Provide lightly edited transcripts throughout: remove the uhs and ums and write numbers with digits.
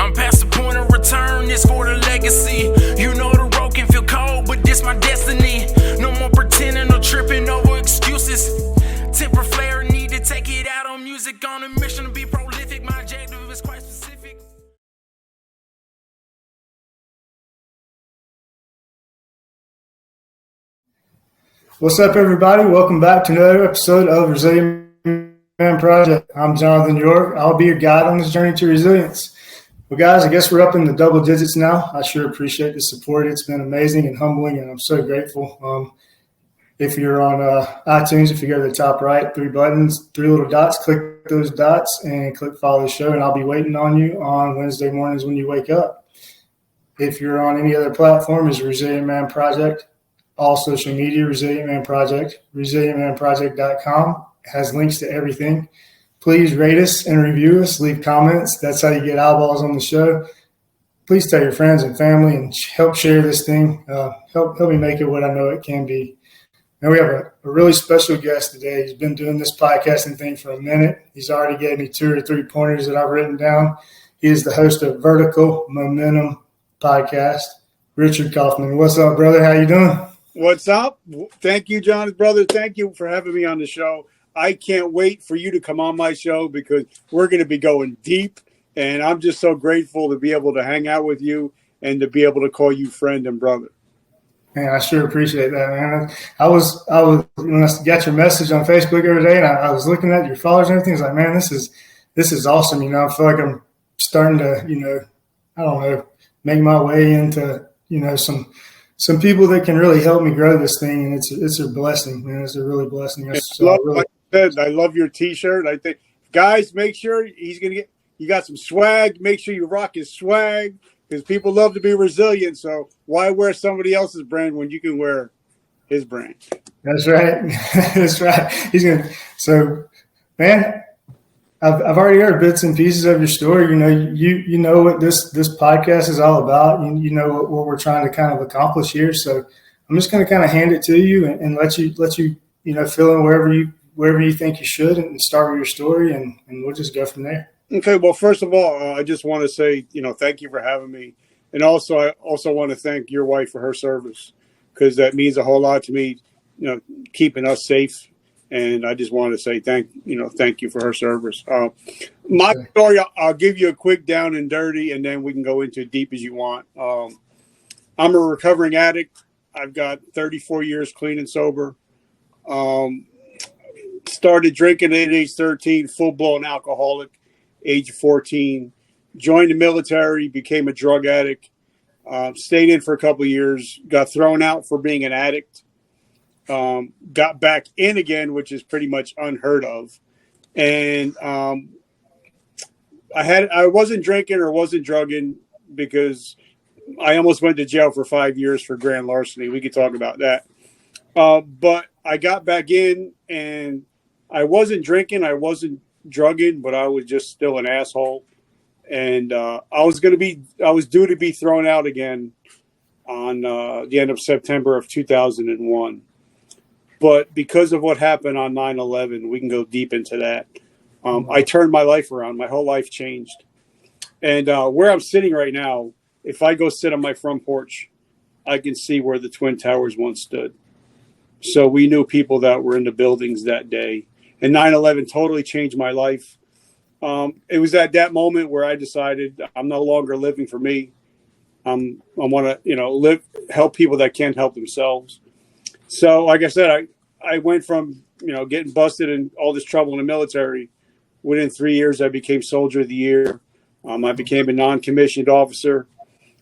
I'm past the point of return, it's for the legacy. You know the road can feel cold, but this my destiny. No more pretending or tripping over excuses. Temper flare, need to take it out on music. On a mission to be prolific, my objective is quite specific. What's up, everybody? Welcome back to another episode of Resilient Man Project. I'm Jonathan York. I'll be your guide on this journey to resilience. Well, guys, I guess we're up in the double digits now. I sure appreciate the support. It's been amazing and humbling, and I'm so grateful. If you're on iTunes, if you go to the top right, 3 buttons, 3 little dots, click those dots and click follow the show, and I'll be waiting on you on Wednesday mornings when you wake up. If you're on any other platform, it's Resilient Man Project. All social media, Resilient Man Project, resilientmanproject.com has links to everything. Please rate us and review us, leave comments. That's how you get eyeballs on the show. Please tell your friends and family and help share this thing. Help me make it what I know it can be. Now we have a really special guest today. He's been doing this podcasting thing for a minute. He's already gave me 2 or 3 pointers that I've written down. He is the host of Vertical Momentum Podcast, Richard Kaufman. What's up, brother? How you doing? What's up? Thank you, John, brother. Thank you for having me on the show. I can't wait for you to come on my show because we're going to be going deep, and I'm just so grateful to be able to hang out with you and to be able to call you friend and brother. Man, I sure appreciate that, man. I was when I got your message on Facebook every day, and I was looking at your followers and everything. I was like, man, this is awesome. You know, I feel like I'm starting to, make my way into, some people that can really help me grow this thing, and it's a blessing, man. It's a really blessing. Like I said, I love your T-shirt. I think, guys, make sure you got some swag. Make sure you rock his swag because people love to be resilient. So why wear somebody else's brand when you can wear his brand? That's right. That's right. So, man. I've already heard bits and pieces of your story. You know what this podcast is all about. You know what we're trying to kind of accomplish here. So I'm just going to kind of hand it to you and let you fill in wherever you think you should and start with your story, and we'll just go from there. Okay. Well, first of all, I just want to say thank you for having me, and also I want to thank your wife for her service because that means a whole lot to me. Keeping us safe. And I just want to say thank you for her service. My story, I'll give you a quick down and dirty, and then we can go into deep as you want. I'm a recovering addict. I've got 34 years clean and sober. Started drinking at age 13, full-blown alcoholic, age 14. Joined the military, became a drug addict. Stayed in for a couple of years. Got thrown out for being an addict. Got back in again, which is pretty much unheard of. And I wasn't drinking or wasn't drugging because I almost went to jail for 5 years for grand larceny. We could talk about that. But I got back in and I wasn't drinking, I wasn't drugging, but I was just still an asshole. And I was due to be thrown out again on the end of September of 2001. But because of what happened on 9/11, we can go deep into that. I turned my life around. My whole life changed. And where I'm sitting right now, if I go sit on my front porch, I can see where the Twin Towers once stood. So we knew people that were in the buildings that day. And 9/11 totally changed my life. It was at that moment where I decided I'm no longer living for me. I want to, help people that can't help themselves. So, like I said, I went from, getting busted and all this trouble in the military. Within 3 years, I became Soldier of the Year. I became a non-commissioned officer.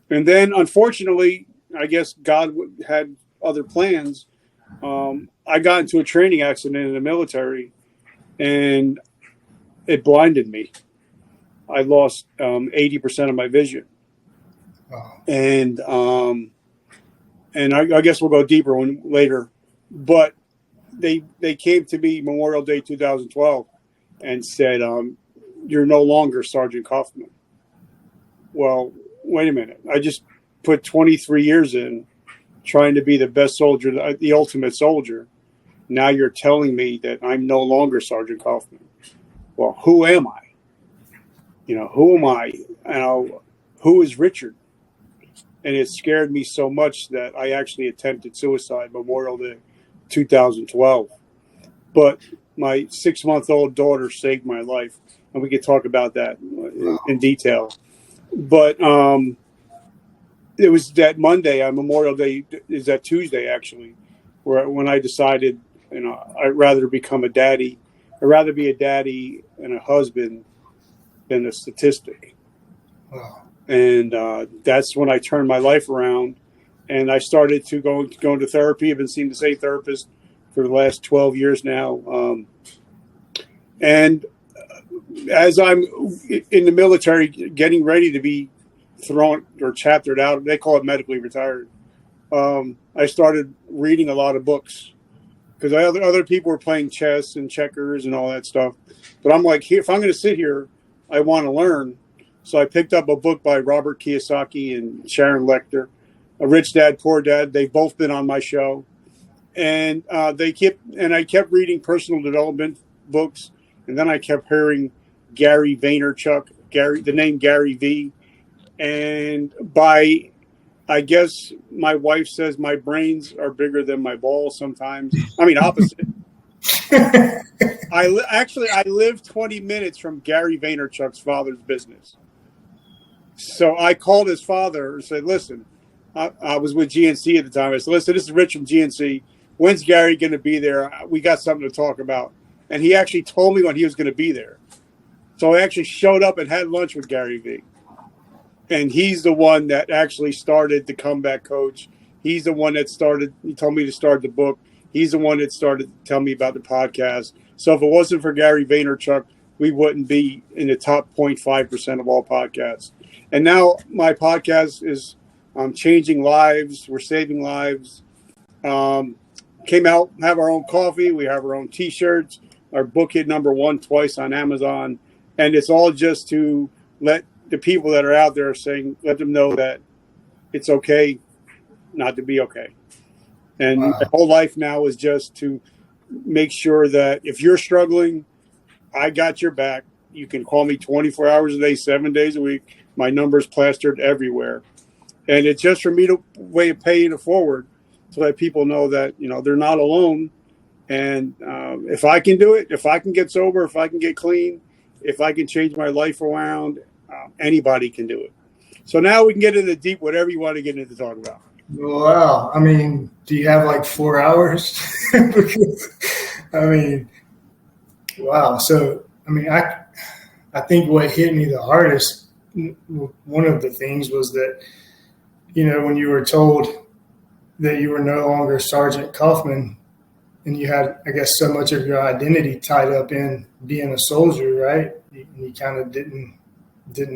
And then, unfortunately, I guess God had other plans. I got into a training accident in the military, and it blinded me. I lost 80% of my vision. Wow. And I guess we'll go deeper later. But they came to me Memorial Day 2012 and said, you're no longer Sergeant Kaufman. Well, wait a minute. I just put 23 years in trying to be the best soldier, the ultimate soldier. Now you're telling me that I'm no longer Sergeant Kaufman. Well, who am I? Who am I? who is Richard? And it scared me so much that I actually attempted suicide Memorial Day 2012. But my 6-month-old daughter saved my life, and we could talk about that in detail. But it was that Monday on Memorial Day, is that Tuesday actually, when I decided, I'd rather become a daddy. I'd rather be a daddy and a husband than a statistic. Wow. And that's when I turned my life around, and I started to go into therapy. I've been seeing the same therapist for the last 12 years now. And as I'm in the military, getting ready to be thrown or chaptered out, they call it medically retired. I started reading a lot of books because other people were playing chess and checkers and all that stuff. But I'm like, if I'm going to sit here, I want to learn. So I picked up a book by Robert Kiyosaki and Sharon Lecter, A Rich Dad, Poor Dad. They've both been on my show. And I kept reading personal development books. And then I kept hearing Gary Vaynerchuk, the name Gary V. And I guess my wife says my brains are bigger than my balls sometimes. I mean, opposite. I live 20 minutes from Gary Vaynerchuk's father's business. So I called his father and said, listen, I was with GNC at the time. I said, listen, this is Rich from GNC. When's Gary going to be there? We got something to talk about. And he actually told me when he was going to be there. So I actually showed up and had lunch with Gary V. And he's the one that actually started the Comeback Coach. He's the one that he told me to start the book. He's the one that started to tell me about the podcast. So if it wasn't for Gary Vaynerchuk, we wouldn't be in the top 0.5% of all podcasts. And now my podcast is changing lives. We're saving lives. Came out, have our own coffee. We have our own T-shirts. Our book hit #1 twice on Amazon. And it's all just to let the people that are out there let them know that it's okay not to be okay. And my whole life now is just to make sure that if you're struggling, I got your back. You can call me 24 hours a day, 7 days a week. My number's plastered everywhere. And it's just for me to way of paying it forward so that people know that, they're not alone. And if I can do it, if I can get sober, if I can get clean, if I can change my life around, anybody can do it. So now we can get into deep, whatever you want to get into to talk about. Wow. I mean, do you have like 4 hours? Wow. So, I think what hit me the hardest, one of the things was that, when you were told that you were no longer Sergeant Kaufman and you had, I guess, so much of your identity tied up in being a soldier, right? And you kind of didn't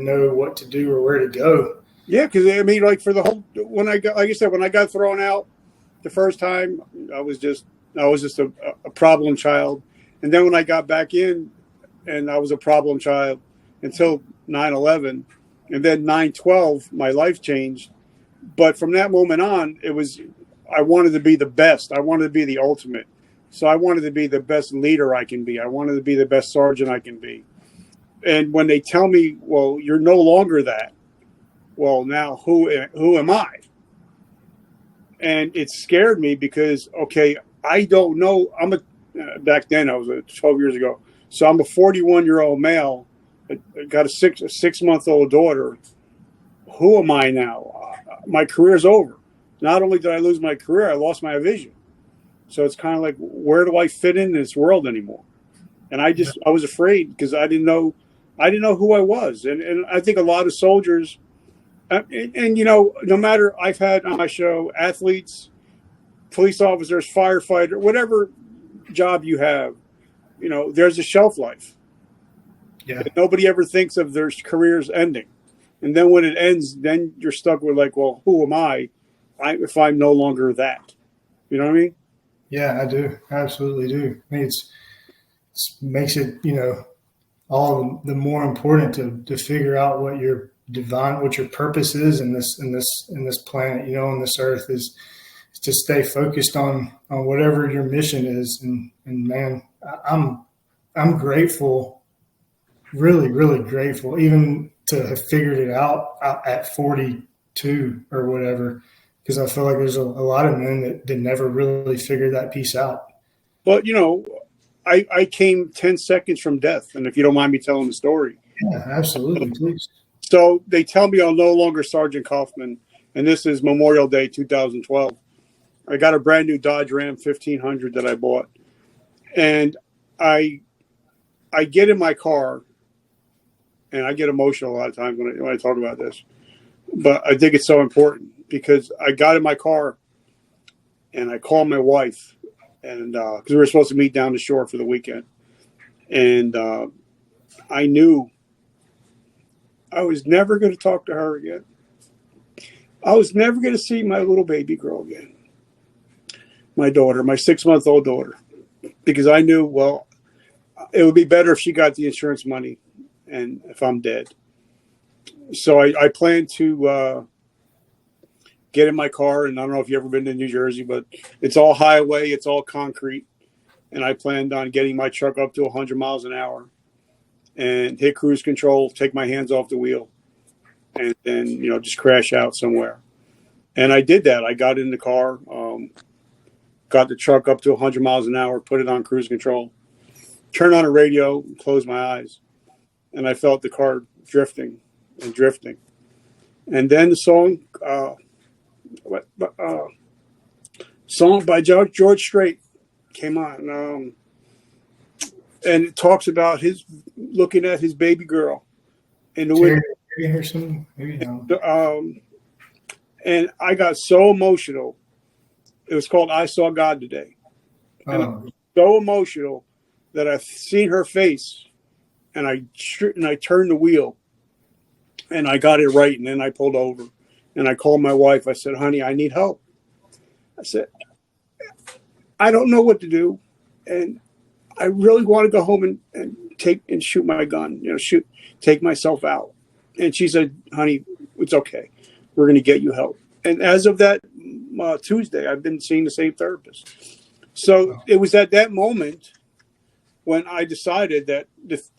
know what to do or where to go. Yeah, because for the whole when I got thrown out the first time, I was just a problem child, and then when I got back in, and I was a problem child until 9/11, and then 9/12, my life changed. But from that moment on, I wanted to be the best. I wanted to be the ultimate. So I wanted to be the best leader I can be. I wanted to be the best sergeant I can be. And when they tell me, well, you're no longer that, well, now who am I? And it scared me because, okay, I don't know. Back then I was 12 years ago. So I'm a 41-year-old male. I got a 6-month-old daughter. Who am I now? My career's over. Not only did I lose my career, I lost my vision. So it's kind of like, where do I fit in this world anymore? And I was afraid because I didn't know who I was. And I think a lot of soldiers, no matter, I've had on my show athletes, police officers, firefighter, whatever job you have, there's a shelf life. Yeah. Nobody ever thinks of their careers ending. And then when it ends, then you're stuck with like, well, who am I if I'm no longer that? You know what I mean? Yeah, I do. I absolutely do. I mean, it makes it, all the more important to figure out what your purpose is in this planet, on this earth is to stay focused on whatever your mission is. And man, I'm grateful, really, really grateful. Even to have figured it out at 42 or whatever, because I feel like there's a lot of men that never really figured that piece out. Well, I came 10 seconds from death, and if you don't mind me telling the story. Yeah, absolutely, please. So they tell me I'm no longer Sergeant Kaufman, and this is Memorial Day 2012. I got a brand new Dodge Ram 1500 that I bought, and I get in my car, and I get emotional a lot of times when I talk about this, but I think it's so important because I got in my car, and I called my wife, and because we were supposed to meet down the shore for the weekend, and I knew I was never going to talk to her again. I was never going to see my little baby girl again, my daughter, my 6-month-old daughter, because I knew, well, it would be better if she got the insurance money and if I'm dead. So I planned to get in my car, and I don't know if you've ever been to New Jersey, but it's all highway, it's all concrete, and I planned on getting my truck up to 100 miles an hour and hit cruise control, take my hands off the wheel, and then, just crash out somewhere. And I did that. I got in the car, got the truck up to 100 miles an hour, put it on cruise control, turned on a radio, closed my eyes, and I felt the car drifting and drifting. And then the song by George Strait came on, and it talks about his looking at his baby girl in the window. Maybe no. And I got so emotional. It was called "I Saw God Today," and I was so emotional that I seen her face, and I turned the wheel, and I got it right, and then I pulled over, and I called my wife. I said, "Honey, I need help." I said, "I don't know what to do, and I really want to go home and shoot my gun, take myself out." And she said, "Honey, it's okay. We're going to get you help." And as of that Tuesday, I've been seeing the same therapist. So it was at that moment when I decided that,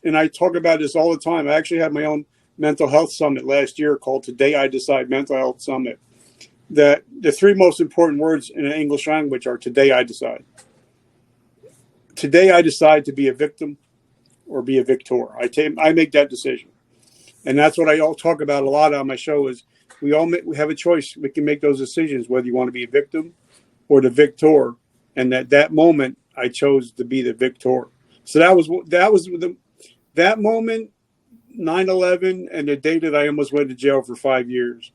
and I talk about this all the time. I actually had my own mental health summit last year called Today I Decide Mental Health Summit. That the 3 most important words in the English language are today I decide. Today I decide to be a victim or be a victor. I make that decision. And that's what I all talk about a lot on my show is we have a choice. We can make those decisions, whether you want to be a victim or the victor. And that moment, I chose to be the victor. So that was that moment, 9/11, and the day that I almost went to jail for 5 years.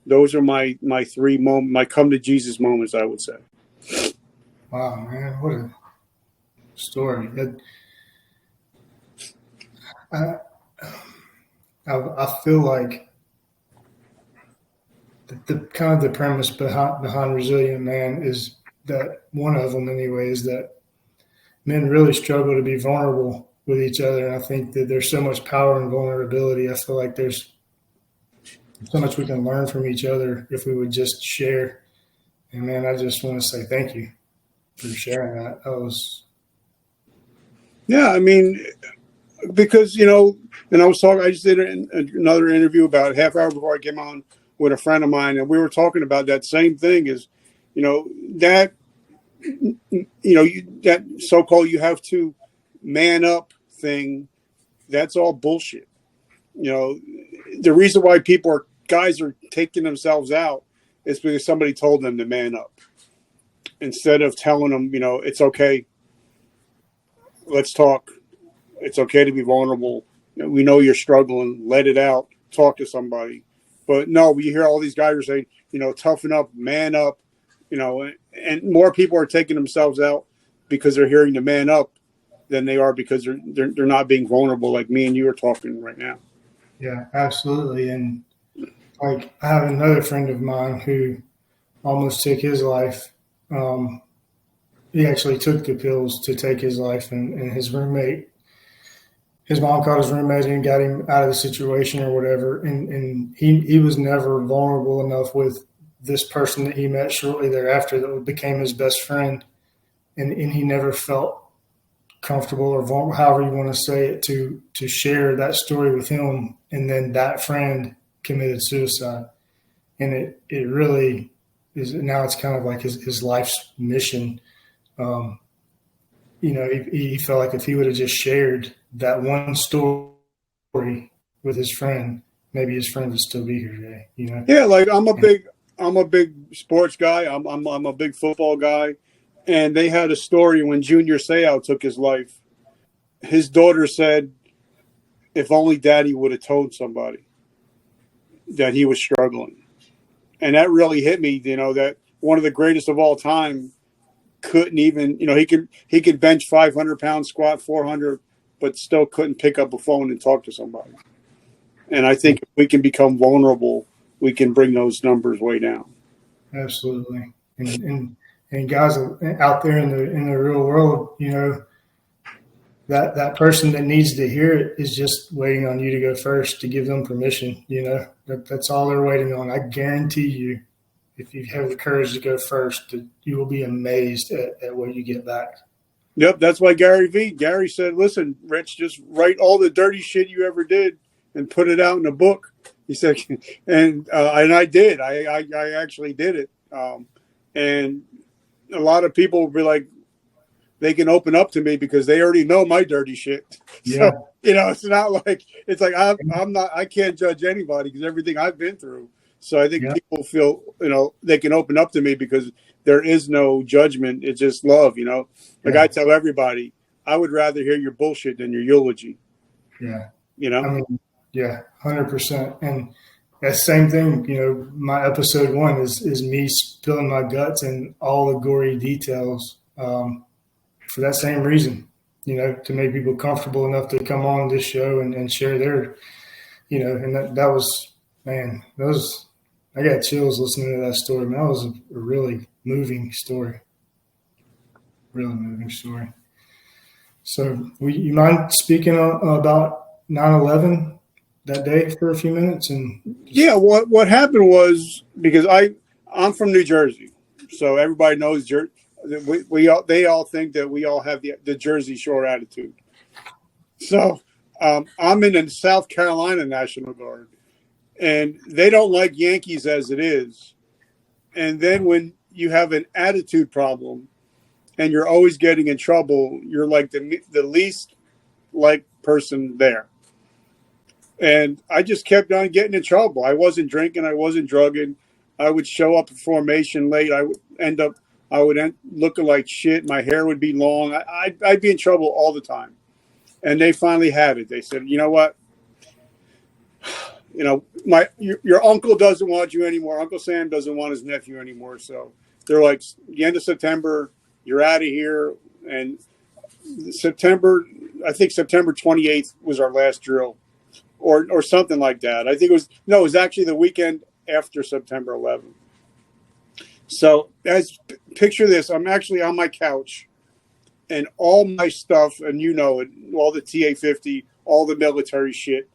Those are my 3 moments, my come to Jesus moments, I would say. Wow, man, what a story. I feel like the kind of the premise behind Resilient Man is that, one of them anyway, is that men really struggle to be vulnerable with each other. And I think that there's so much power in vulnerability. I feel like there's so much we can learn from each other if we would just share. And man, I just want to say thank you for sharing that. Yeah, I mean, because, and I just did another interview about a half hour before I came on with a friend of mine, and we were talking about that same thing is, that so-called you have to man up thing, that's all bullshit. The reason why guys are taking themselves out is because somebody told them to man up. Instead of telling them, it's okay, let's talk. It's okay to be vulnerable. We know you're struggling. Let it out. Talk to somebody. But no, we hear all these guys are saying, toughen up, man up, and more people are taking themselves out because they're hearing the man up than they are because they're not being vulnerable like me and you are talking right now. Yeah, absolutely. And like, I have another friend of mine who almost took his life. He actually took the pills to take his life, and his mom called his roommate and got him out of the situation or whatever. And he was never vulnerable enough with this person that he met shortly thereafter that became his best friend. And he never felt comfortable or vulnerable, however you want to say it, to share that story with him, and then that friend committed suicide, and it really is now. It's kind of like his life's mission. He felt like if he would have just shared that one story with his friend, maybe his friend would still be here today. Yeah, like I'm a big sports guy. I'm a big football guy, and they had a story when Junior Seau took his life. His daughter said, "If only Daddy would have told somebody that he was struggling," and that really hit me. That one of the greatest of all time couldn't even. He could bench 500 pounds, squat 400, but still couldn't pick up a phone and talk to somebody. And I think if we can become vulnerable, we can bring those numbers way down. Absolutely. And guys out there in the real world, that person that needs to hear it is just waiting on you to go first, to give them permission. That's all they're waiting on. I guarantee you, if you have the courage to go first, that you will be amazed at what you get back. Yep. That's why Gary said, listen, Rich, just write all the dirty shit you ever did and put it out in a book. He said, and I did. I actually did it. And a lot of people will be like, they can open up to me because they already know my dirty shit. Yeah. So, it's not like, it's like, I can't judge anybody because everything I've been through. So I think people feel, they can open up to me because there is no judgment. It's just love, I tell everybody, I would rather hear your bullshit than your eulogy. Yeah. I mean, yeah, 100%. And that same thing, my episode 1 is me spilling my guts and all the gory details for that same reason, to make people comfortable enough to come on this show and share their, and that was, man, I got chills listening to that story. Man, that was a really moving story. Really moving story. So you mind speaking about 9/11 that day for a few minutes? Yeah, what happened was, because I'm from New Jersey, so everybody knows they all think that we all have the Jersey Shore attitude. So I'm in the South Carolina National Guard, and they don't like Yankees as it is. And then when you have an attitude problem and you're always getting in trouble, you're like the least liked person there. And I just kept on getting in trouble. I wasn't drinking. I wasn't drugging. I would show up at formation late. I would end looking like shit. My hair would be long. I'd be in trouble all the time. And they finally had it. They said, you know what? Your uncle doesn't want you anymore. Uncle Sam doesn't want his nephew anymore. So they're like, the end of September, you're out of here. And September 28th was our last drill, or something like that. I think it was actually the weekend after September 11th. So picture this. I'm actually on my couch, and all my stuff, and all the TA-50, all the military shit,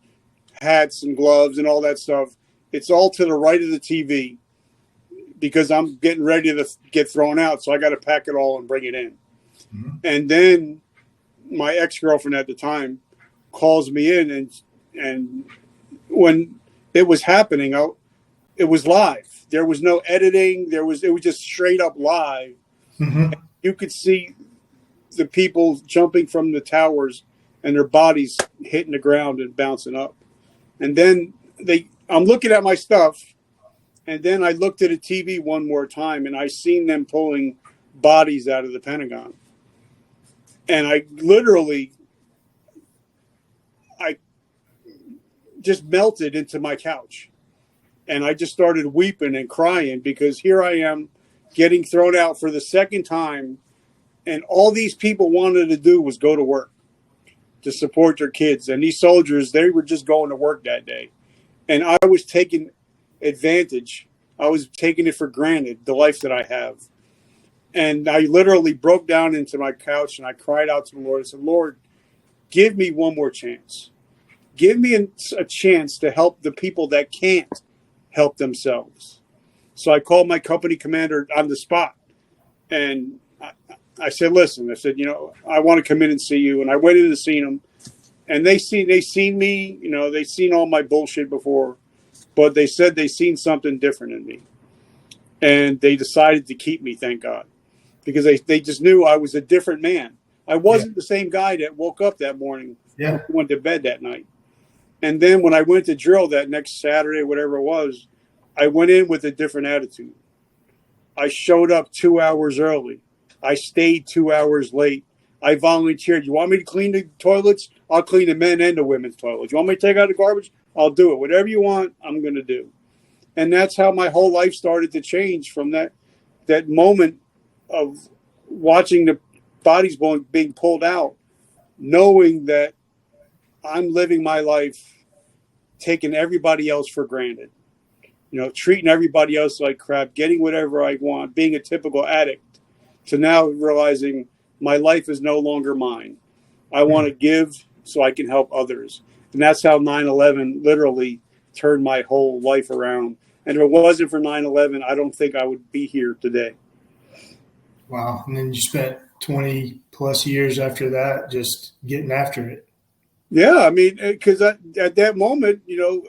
hats and gloves and all that stuff, it's all to the right of the TV because I'm getting ready to get thrown out. So I got to pack it all and bring it in. Mm-hmm. And then my ex-girlfriend at the time calls me in, and when it was happening, it was live. There was no editing. It was just straight up live. Mm-hmm. You could see the people jumping from the towers and their bodies hitting the ground and bouncing up. And then I'm looking at my stuff, and then I looked at a TV one more time, and I seen them pulling bodies out of the Pentagon. And I just melted into my couch. And I just started weeping and crying because here I am getting thrown out for the second time. And all these people wanted to do was go to work to support their kids. And these soldiers, they were just going to work that day. And I was taking advantage. I was taking it for granted, the life that I have. And I literally broke down into my couch and I cried out to the Lord. I said, Lord, give me one more chance. Give me a chance to help the people that can't help themselves. So I called my company commander on the spot. And I said, listen, I said, I want to come in and see you. And I went in and seen them. And they seen me, they seen all my bullshit before. But they said they seen something different in me. And they decided to keep me, thank God. Because they just knew I was a different man. I wasn't the same guy that woke up that morning and went to bed that night. And then when I went to drill that next Saturday, whatever it was, I went in with a different attitude. I showed up 2 hours early. I stayed 2 hours late. I volunteered. You want me to clean the toilets? I'll clean the men and the women's toilets. You want me to take out the garbage? I'll do it. Whatever you want, I'm going to do. And that's how my whole life started to change from that moment of watching the bodies being pulled out, knowing that I'm living my life taking everybody else for granted, treating everybody else like crap, getting whatever I want, being a typical addict, to now realizing my life is no longer mine. I want to give so I can help others. And that's how 9/11 literally turned my whole life around. And if it wasn't for 9/11, I don't think I would be here today. Wow. And then you spent 20 plus years after that just getting after it. Yeah, I mean, because at that moment,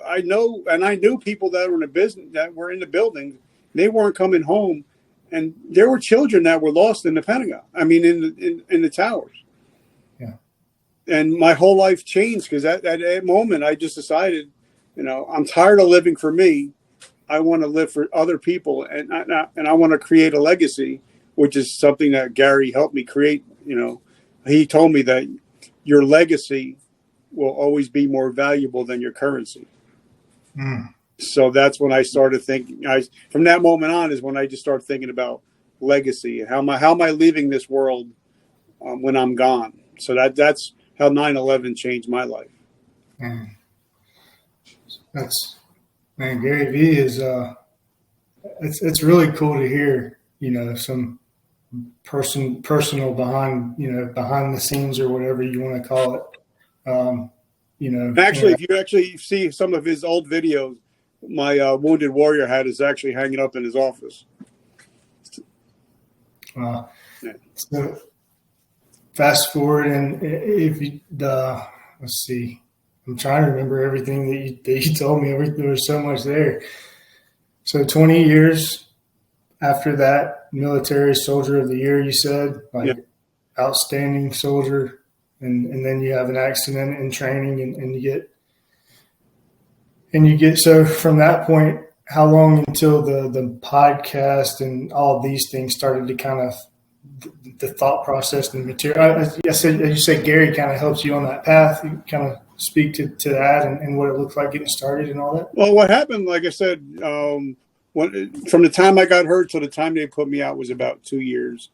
I knew people that were in the business, that were in the building. They weren't coming home, and there were children that were lost in the Pentagon. I mean, in the towers. Yeah. And my whole life changed because at that moment, I just decided, I'm tired of living for me. I want to live for other people, and I want to create a legacy, which is something that Gary helped me create. He told me that your legacy will always be more valuable than your currency. So that's when I started thinking. From that moment on is when I just started thinking about legacy and how am I leaving this world when I'm gone. So that's how 9/11 changed my life. Gary V is it's really cool to hear some personal behind the scenes or whatever you want to call it. Actually, if you actually see some of his old videos, my Wounded Warrior hat is actually hanging up in his office. So fast forward, and if you let's see, I'm trying to remember everything that you told me. There was so much there. So 20 years after that, military soldier of the year, you said, outstanding soldier. And then you have an accident in training and you get, so from that point, how long until the podcast and all of these things started to kind of, the thought process and the material? I said, as you said, Gary kind of helps you on that path. You kind of speak to that and what it looks like getting started and all that. Well, what happened, like I said, from the time I got hurt to the time they put me out was about 2 years.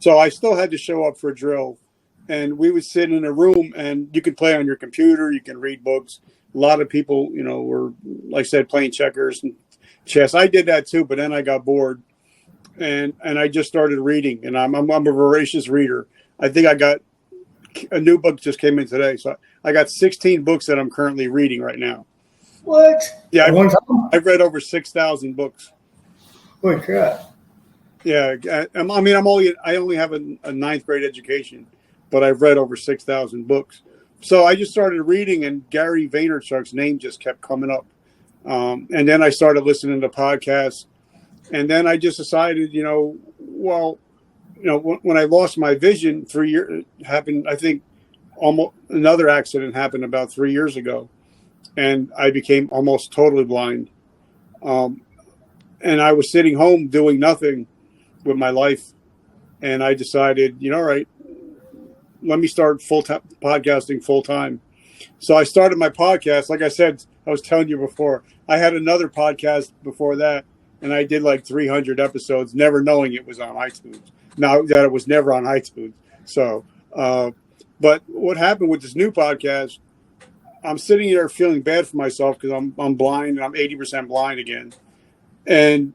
So I still had to show up for drill. And we would sit in a room, and you could play on your computer. You can read books. A lot of people, were, like I said, playing checkers and chess. I did that too, but then I got bored, and I just started reading. And I'm a voracious reader. I think I got a new book just came in today, so I got 16 books that I'm currently reading right now. What? Yeah, I've read over 6,000 books. Holy crap! Yeah, I only have a ninth grade education. But I've read over 6,000 books. So I just started reading, and Gary Vaynerchuk's name just kept coming up. And then I started listening to podcasts. And then I just decided, when I lost my vision 3 years, happened, I think almost another accident happened about 3 years ago. And I became almost totally blind. And I was sitting home doing nothing with my life. And I decided, all right, let me start podcasting full time. So I started my podcast. Like I said, I was telling you before, I had another podcast before that, and I did like 300 episodes, never knowing it was on iTunes. Now that it was never on iTunes. So, but what happened with this new podcast, I'm sitting there feeling bad for myself because I'm blind, and I'm 80% blind again. And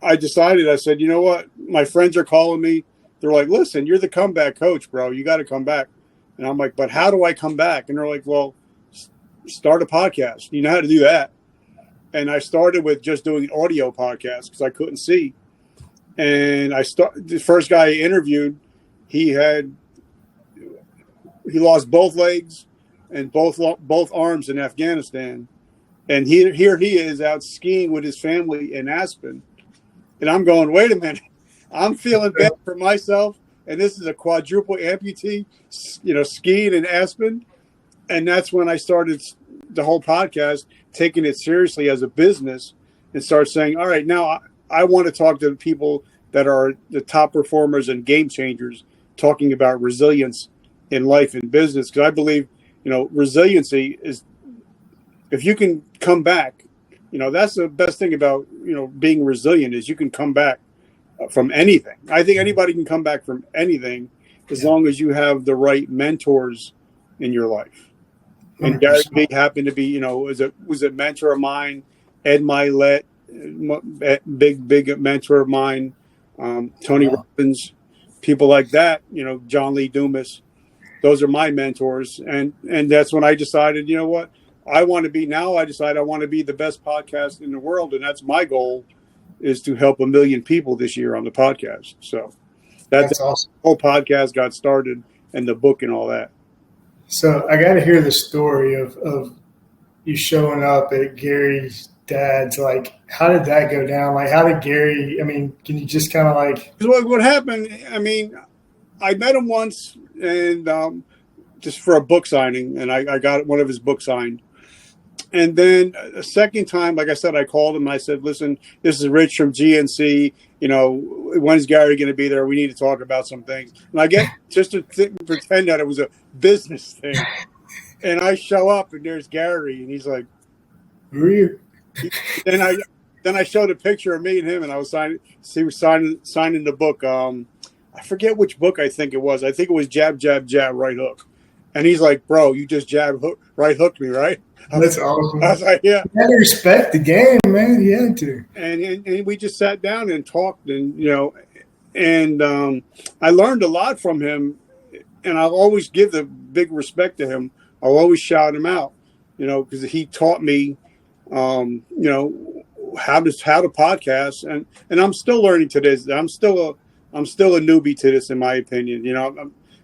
I decided, I said, you know what? My friends are calling me. They're like, listen, you're the comeback coach, bro. You got to come back. And I'm like, but how do I come back? And they're like, well, start a podcast. You know how to do that. And I started with just doing audio podcasts because I couldn't see. And the first guy I interviewed, he lost both legs and both arms in Afghanistan. And here he is out skiing with his family in Aspen. And I'm going, wait a minute, I'm feeling bad for myself. And this is a quadruple amputee, skiing in Aspen. And that's when I started the whole podcast, taking it seriously as a business and start saying, all right, now I want to talk to people that are the top performers and game changers, talking about resilience in life and business. Because I believe, resiliency is, if you can come back, that's the best thing about, being resilient is you can come back from anything. I think anybody can come back from anything as long as you have the right mentors in your life. And Gary Vee happened to be, was a mentor of mine. Ed Milet, big mentor of mine. Tony Robbins, people like that. John Lee Dumas. Those are my mentors, and that's when I decided, you know what, I want to be. Now I decide I want to be the best podcast in the world, and that's my goal, is to help 1 million people this year on the podcast. So that's awesome. The whole podcast got started, and the book and all that. So I got to hear the story of you showing up at Gary's dad's. Like, how did that go down? Like, how did Gary? I mean, can you just kind of like? What happened? I mean, I met him once, and just for a book signing, and I got one of his books signed. And then a second time, like I said, I called him and I said, listen, this is Rich from GNC. When's Gary going to be there? We need to talk about some things. And I get just to pretend that it was a business thing. And I show up and there's Gary, and he's like, who are you? Then I showed a picture of me and him, and I was signing the book. I forget which book I think it was. I think it was Jab, Jab, Jab, Right Hook. And he's like, bro, you just right hooked me, right? That's awesome. I was like, yeah. You had to respect the game, man. You had to. And we just sat down and talked, and I learned a lot from him, and I'll always give the big respect to him. I'll always shout him out, because he taught me, how to podcast, and I'm still learning to this. I'm still a newbie to this, in my opinion,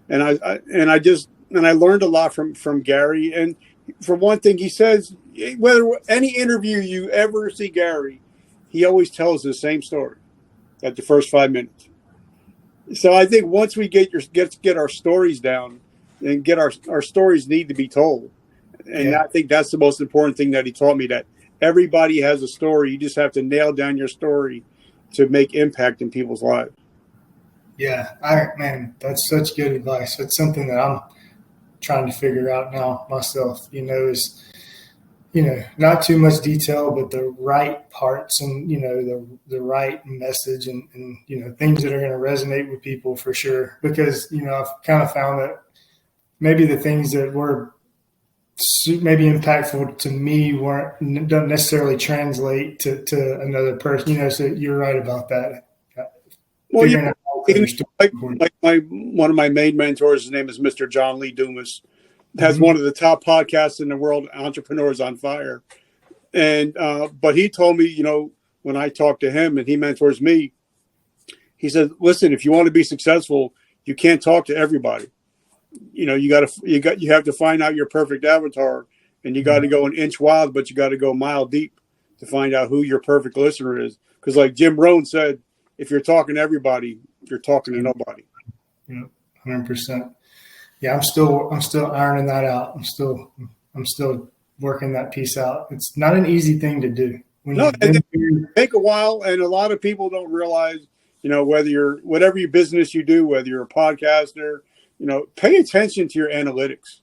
and I learned a lot from Gary. And for one thing, he says, whether any interview you ever see Gary, he always tells the same story at the first 5 minutes. So I think once we get our stories down, and get our stories need to be told. And I think that's the most important thing that he taught me, that everybody has a story. You just have to nail down your story to make impact in people's lives. Yeah, man, that's such good advice. It's something that I'm trying to figure out now myself, is, not too much detail, but the right parts, and, the right message, and things that are going to resonate with people for sure. Because, I've kind of found that maybe the things that were maybe impactful to me don't necessarily translate to another person, so you're right about that. Well, like one of my main mentors, his name is Mr. John Lee Dumas, has one of the top podcasts in the world, Entrepreneurs on Fire. And but he told me, when I talked to him and he mentors me, he said, listen, if you want to be successful, you can't talk to everybody. You have to find out your perfect avatar, and you got to go an inch wide, but you got to go a mile deep to find out who your perfect listener is. Because like Jim Rohn said, if you're talking to everybody, you're talking to nobody. Yeah, 100%. Yeah, I'm still ironing that out. I'm still working that piece out. It's not an easy thing to do. It take a while, and a lot of people don't realize, whatever your business you do, whether you're a podcaster, pay attention to your analytics.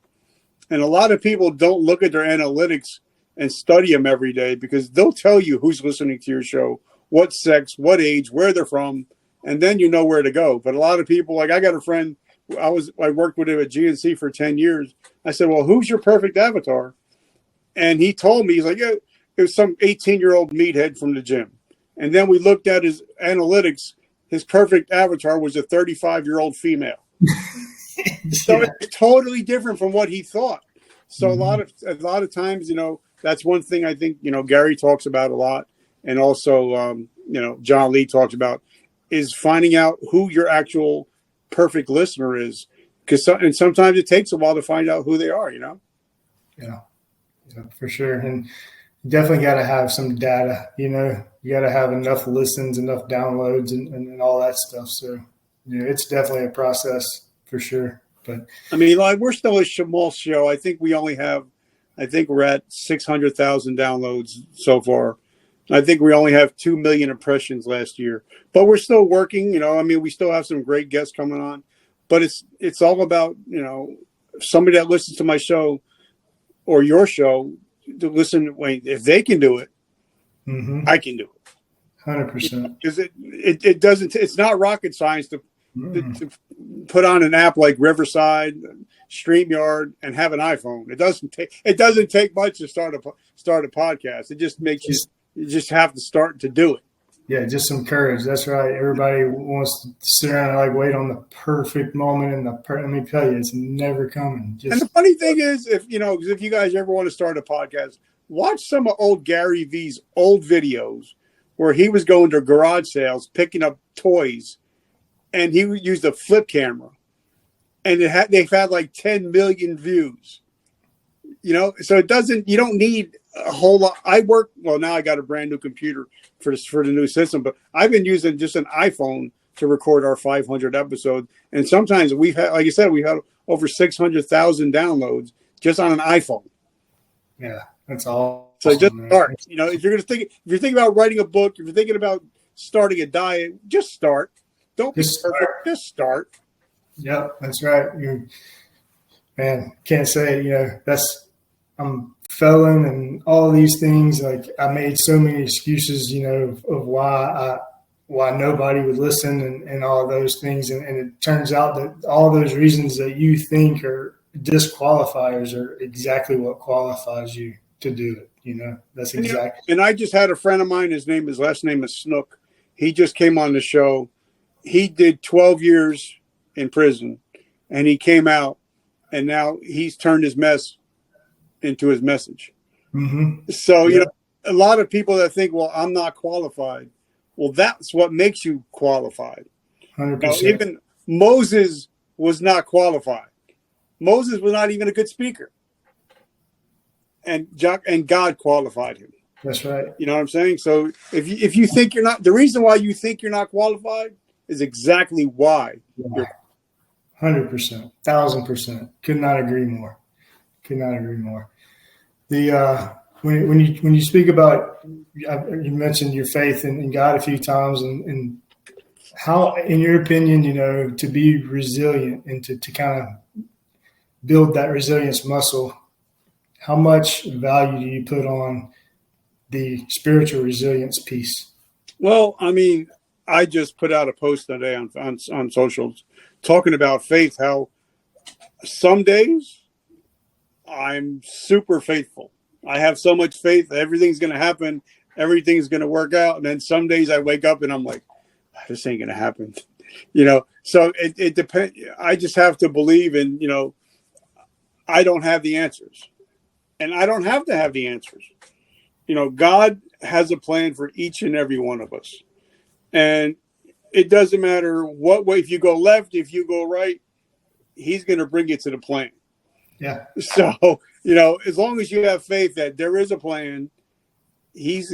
And a lot of people don't look at their analytics and study them every day, because they'll tell you who's listening to your show, what sex, what age, where they're from, and then you know where to go. But a lot of people, like I got a friend, I worked with him at GNC for 10 years. I said, well, who's your perfect avatar? And he told me, he's like, yeah, it was some 18-year-old meathead from the gym. And then we looked at his analytics. His perfect avatar was a 35-year-old female. So it's totally different from what he thought. So a lot of times, that's one thing I think, Gary talks about a lot. And also, John Lee talks about, is finding out who your actual perfect listener is. And sometimes it takes a while to find out who they are, Yeah, for sure. And definitely got to have some data, you got to have enough listens, enough downloads and all that stuff. So, it's definitely a process for sure. But I mean, like, we're still a small show. I think we're at 600,000 downloads so far. I think we only have 2 million impressions last year, but we're still working. I mean, we still have some great guests coming on, but it's all about, somebody that listens to my show or your show to listen. Wait, if they can do it, I can do it. 100%. Because it doesn't. It's not rocket science to put on an app like Riverside, StreamYard, and have an iPhone. It doesn't take much to start a podcast. It just makes you just have to start to do it. Yeah, just some courage. That's right. Everybody wants to sit around and wait on the perfect moment, and let me tell you, it's never coming. And the funny thing is, if you guys ever want to start a podcast, watch some of old Gary V's old videos where he was going to garage sales, picking up toys, and he used a flip camera, and they've had like 10 million views. So you don't need a whole lot. Now I got a brand new computer for the new system, but I've been using just an iPhone to record our 500 episodes. And sometimes we've had, like you said, we've had over 600,000 downloads just on an iPhone. Yeah, that's all. So just start. If you're thinking about writing a book, if you're thinking about starting a diet, just start. Don't be perfect. Just start. Yeah, that's right. Man, can't say, I'm felon and all these things. Like, I made so many excuses, of why nobody would listen and all those things. And it turns out that all those reasons that you think are disqualifiers are exactly what qualifies you to do it. That's exactly. And I just had a friend of mine, his last name is Snook. He just came on the show. He did 12 years in prison and he came out, and now he's turned his mess into his message. Mm-hmm. So, a lot of people that think, well, I'm not qualified. Well, that's what makes you qualified. 100%. Even Moses was not qualified. Moses was not even a good speaker. And God qualified him. That's right. You know what I'm saying? So if you think you're not, the reason why you think you're not qualified is exactly why. 100%, 1,000%. Could not agree more. The when you speak about, you mentioned your faith in God a few times, and how, in your opinion, to be resilient and to kind of build that resilience muscle, how much value do you put on the spiritual resilience piece? Well, I mean, I just put out a post today on socials talking about faith, how some days I'm super faithful. I have so much faith that everything's going to happen. Everything's going to work out. And then some days I wake up and I'm like, this ain't going to happen. So it depends. I just have to believe in, I don't have the answers, and I don't have to have the answers. God has a plan for each and every one of us. And it doesn't matter what way, if you go left, if you go right, he's going to bring you to the plan. Yeah. So, as long as you have faith that there is a plan, he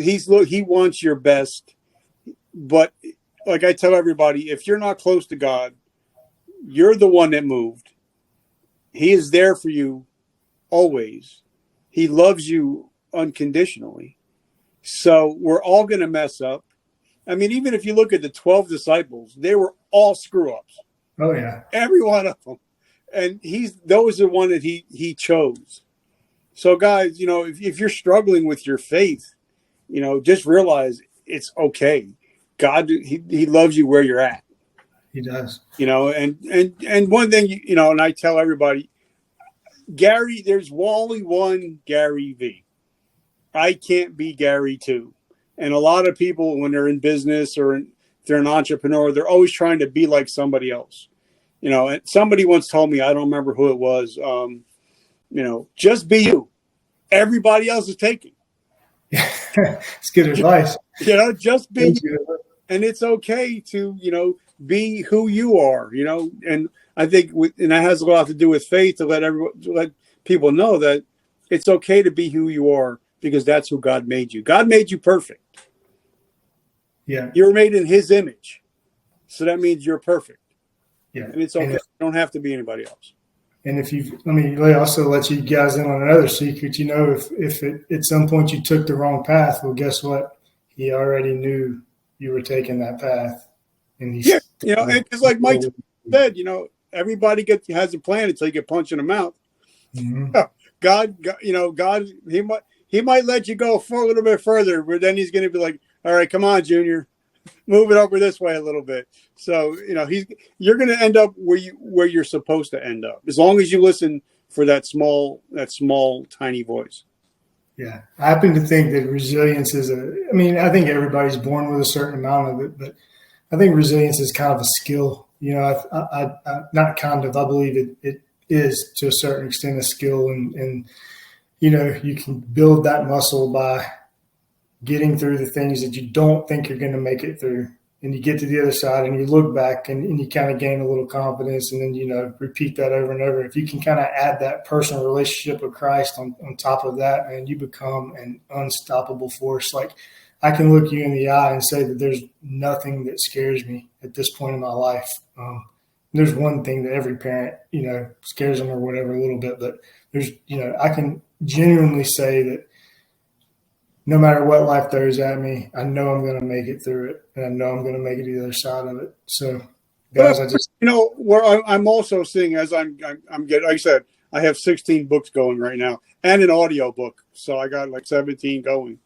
wants your best. But like I tell everybody, if you're not close to God, you're the one that moved. He is there for you always. He loves you unconditionally. So we're all going to mess up. I mean, even if you look at the 12 disciples, they were all screw ups. Oh yeah. Every one of them. And those are one that he chose. So guys, if you're struggling with your faith, just realize it's okay. God, he loves you where you're at. He does. And one thing, and I tell everybody, Gary, there's only one Gary V. I can't be Gary too. And a lot of people, when they're in business or they're an entrepreneur, they're always trying to be like somebody else. And somebody once told me, I don't remember who it was, just be you. Everybody else is taken. It's good advice. Just be you. and it's okay to, be who you are, and I think, and that has a lot to do with faith, to let people know that it's okay to be who you are, because that's who God made you. God made you perfect. Yeah. You're made in his image. So that means you're perfect. Yeah. And it's okay. You don't have to be anybody else. And let me also let you guys in on another secret. If at some point you took the wrong path, well, guess what? He already knew you were taking that path. And he's, because like Mike said, everybody has a plan until you get punched in the mouth. Mm-hmm. God, he might let you go for a little bit further, but then he's going to be like, all right, come on, Junior, move it over this way a little bit. So, you're going to end up where you're supposed to end up, as long as you listen for that small, tiny voice. Yeah. I happen to think that resilience I think everybody's born with a certain amount of it, but I think resilience is kind of a skill. I believe it is to a certain extent a skill, and you can build that muscle by getting through the things that you don't think you're going to make it through. And you get to the other side and you look back and you kind of gain a little confidence, and then, repeat that over and over. If you can kind of add that personal relationship with Christ on top of that, and you become an unstoppable force. Like, I can look you in the eye and say that there's nothing that scares me at this point in my life. There's one thing that every parent, scares them or whatever a little bit, but there's, I can genuinely say that no matter what life throws at me, I know I'm going to make it through it, and I know I'm going to make it to the other side of it. So, guys, where I'm also seeing, as I'm getting, like I said, I have 16 books going right now and an audio book, so I got like 17 going.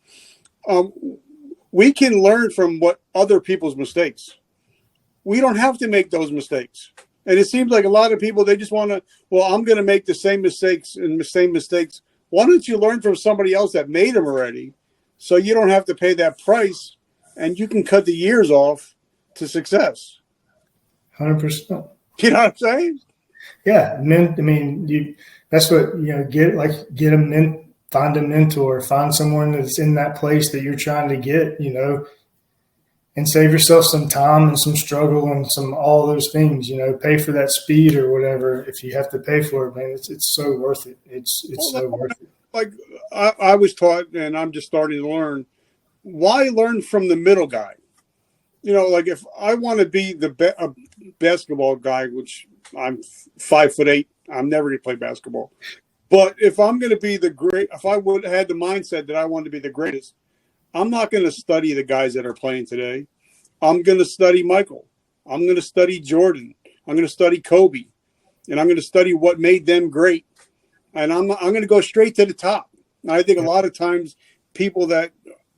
We can learn from what other people's mistakes. We don't have to make those mistakes. And it seems like a lot of people, they just want to, I'm going to make the same mistakes and the same mistakes. Why don't you learn from somebody else that made them already, so you don't have to pay that price, and you can cut the years off to success? 100%. You know what I'm saying? Yeah. That's what, get them, find a mentor, find someone that's in that place that you're trying to get, and save yourself some time and some struggle and all those things, pay for that speed or whatever. If you have to pay for it, man, it's so worth it. It's so worth it. Like I was taught, and I'm just starting to learn, why learn from the middle guy? Like, if I want to be a basketball guy, which I'm 5'8", I'm never going to play basketball. But if I'm going to be if I would have had the mindset that I wanted to be the greatest, I'm not going to study the guys that are playing today. I'm going to study Michael. I'm going to study Jordan. I'm going to study Kobe. And I'm going to study what made them great. And I'm going to go straight to the top. And I think a lot of times people that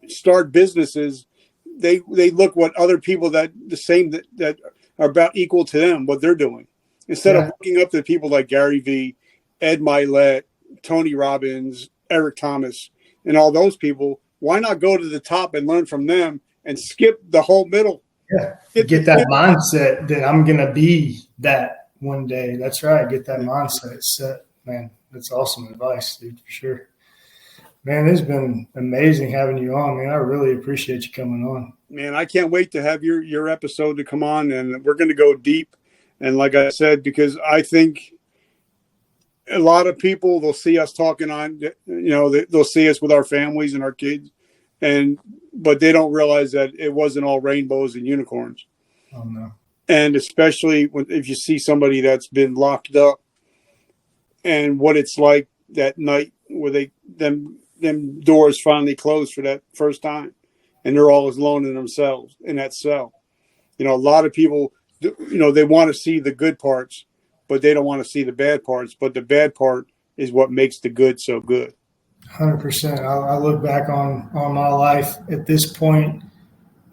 start businesses, they look what other people that are about equal to them, what they're doing. Instead of looking up to people like Gary Vee, Ed Milet, Tony Robbins, Eric Thomas, and all those people, why not go to the top and learn from them and skip the whole middle? Yeah. Get that mindset that I'm going to be that one day. That's right. Get that mindset set, man. That's awesome advice, dude, for sure. Man, it's been amazing having you on, man. I really appreciate you coming on. Man, I can't wait to have your episode to come on, and we're going to go deep. And like I said, because I think a lot of people, they'll see us talking on, they'll see us with our families and our kids, but they don't realize that it wasn't all rainbows and unicorns. Oh, no. And especially if you see somebody that's been locked up, and what it's like that night where them doors finally closed for that first time, and they're all alone in themselves in that cell. A lot of people, they want to see the good parts, but they don't want to see the bad parts. But the bad part is what makes the good so good. 100%. I look back on my life at this point,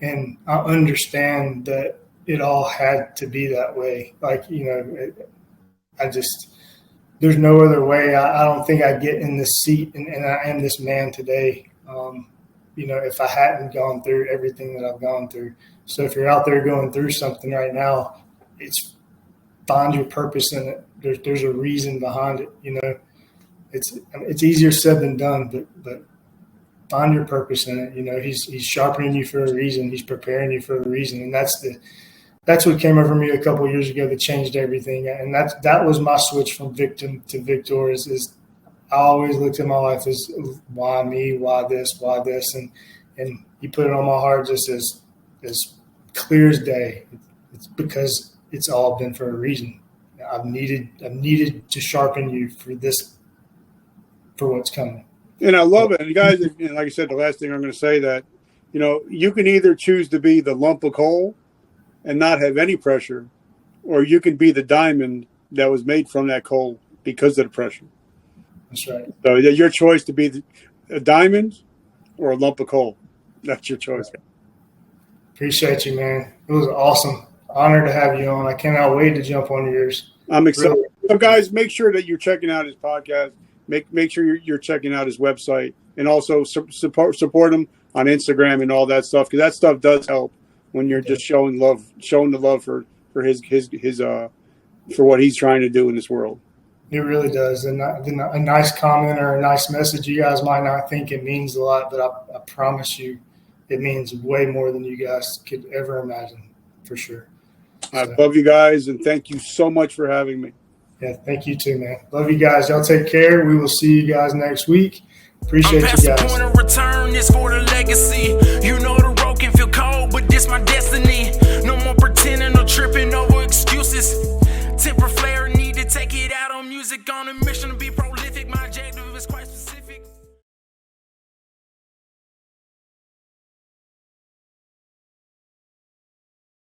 and I understand that it all had to be that way. Like, there's no other way. I don't think I get in this seat and I am this man today, if I hadn't gone through everything that I've gone through. So if you're out there going through something right now, it's find your purpose in it. There's a reason behind it. It's easier said than done, but find your purpose in it. You know, he's sharpening you for a reason. He's preparing you for a reason. And that's what came over me a couple of years ago that changed everything. And that was my switch from victim to victor is I always looked at my life as why me, why this, and he put it on my heart just as clear as day. It's because it's all been for a reason. I've needed to sharpen you for what's coming. And I love it. And you guys, and like I said, the last thing I'm going to say that, you know, you can either choose to be the lump of coal and not have any pressure, or you can be the diamond that was made from that coal because of the pressure. That's right. So your choice to be a diamond or a lump of coal. That's your choice. Appreciate you, man. It was awesome. Honor to have you on. I cannot wait to jump on yours. I'm excited. Really. So, guys, make sure that you're checking out his podcast. Make sure you're checking out his website, and also support him on Instagram and all that stuff, because that stuff does help when you're just showing the love for his for what he's trying to do in this world. It really does. And a nice comment or a nice message, you guys might not think it means a lot, but I promise you it means way more than you guys could ever imagine, for sure. I love you guys, and thank you so much for having me. Yeah, thank you too, man. Love you guys. Y'all take care. We will see you guys next week. Appreciate I'm past you guys. the point of return, it's for the legacy. You